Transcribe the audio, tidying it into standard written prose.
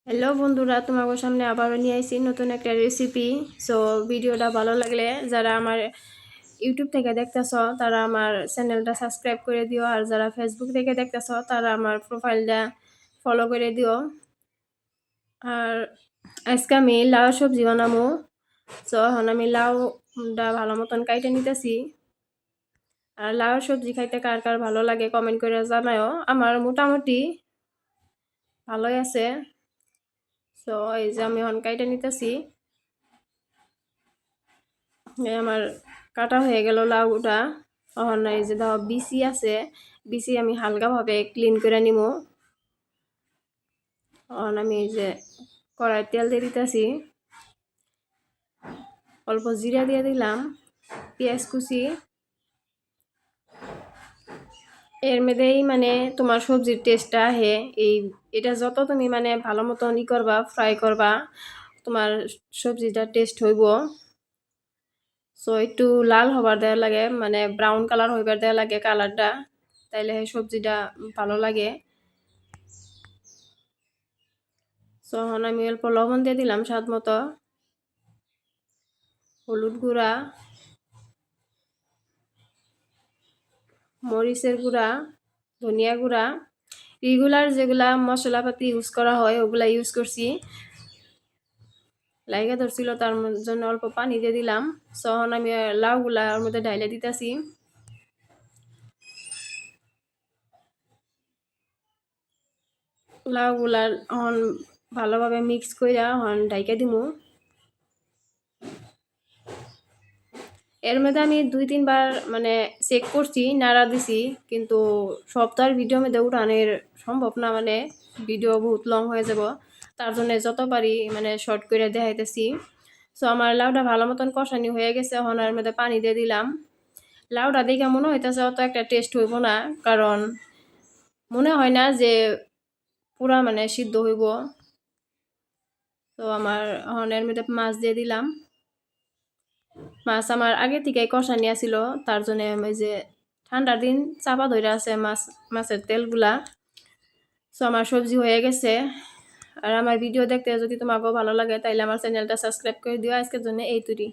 Hello বন্ধুরা, তোমাদের সামনে আবারও নিয়ে আসছি নতুন একটা রেসিপি। সো ভিডিওটা ভালো লাগলে যারা আমার ইউটিউব থেকে দেখতেছ তারা আমার চ্যানেলটা সাবস্ক্রাইব করে দিও, আর যারা ফেসবুক থেকে দেখতেছ তারা আমার প্রোফাইলটা ফলো করে দিও। আর আজকে আমি লাউ সবজি বানাবো। সো এখন আমি লাউটা ভালো মতন কাইটে নিতেছি। আর লাউ সবজি খাইতে কার কার ভালো লাগে কমেন্ট করে জানাও। আমার মোটামুটি ভালোই আছে। সো এই যে আমি এখন কাইটে নিতেছি। আমার কাটা হয়ে গেল লাউটা। এখন এই যে দাও বিচি আছে, বিচি আমি হালকাভাবে ক্লিন করে নিব। এখন আমি এই যে কড়াই তেল দিয়ে দিতেছি, অল্প জিরা দিয়ে দিলাম, পেঁয়াজ কুচি। এর মধ্যেই মানে তোমার সবজির টেস্টটা আহে। এটা যত তুমি মানে ভালো মতন করবা, ফ্রাই করবা, তোমার সবজিটা টেস্ট হইব। সো একটু লাল হবার দেওয়া লাগে, মানে ব্রাউন কালার হইবার দেওয়া লাগে কালারটা, তাইলে সবজিটা ভালো লাগে। সো এখন আমি অল্প লবণ দিয়ে দিলাম স্বাদ মতো, হলুদ গুঁড়া, মরিচের গুঁড়া, ধনিয়া গুঁড়া, রেগুলার যেগুলা মশলাপাতি ইউজ করা হয় ওগুলা ইউজ করছি। লাইগা ধরছিল তার জন্য অল্প পানি দিয়ে দিলাম। সো এখন আমি লাউগুলা ওর মধ্যে ঢাইলে দিতেছি। লাউগুলা এখন ভালোভাবে মিক্স করে এখন ঢাইকা দিমু। এর মধ্যে আমি 2-3 বার মানে চেক করছি, নাড়া দিছি, কিন্তু সব তো আর ভিডিও মধ্যে উঠানোর সম্ভব না, মানে ভিডিও বহুত লং হয়ে যাব। তার জন্য যত পারি মানে শর্ট করে দেখাইতেছি। সো আমার লাউটা ভালো মতন কষানি হয়ে গেছে, এখন এর মধ্যে পানি দিয়ে দিলাম। লাউটা দেখে মনে হইতেছে অত একটা টেস্ট হইব না, কারণ মনে হয় না যে পুরা মানে সিদ্ধ হইব। তো আমার এখন এর মধ্যে মাছ দিয়ে দিলাম। মাছ আমার আগে থেকে কষানি আছিল, তার জন্য ওই যে ঠান্ডার দিন চাপা ধরে আছে মাছের তেলগুলা। সো আমার সবজি হয়ে গেছে। আর আমার ভিডিও দেখতে যদি তোমাকেও ভালো লাগে তাইলে আমার চ্যানেলটা সাবস্ক্রাইব করে দিও। আজকের জন্য এই তুরি।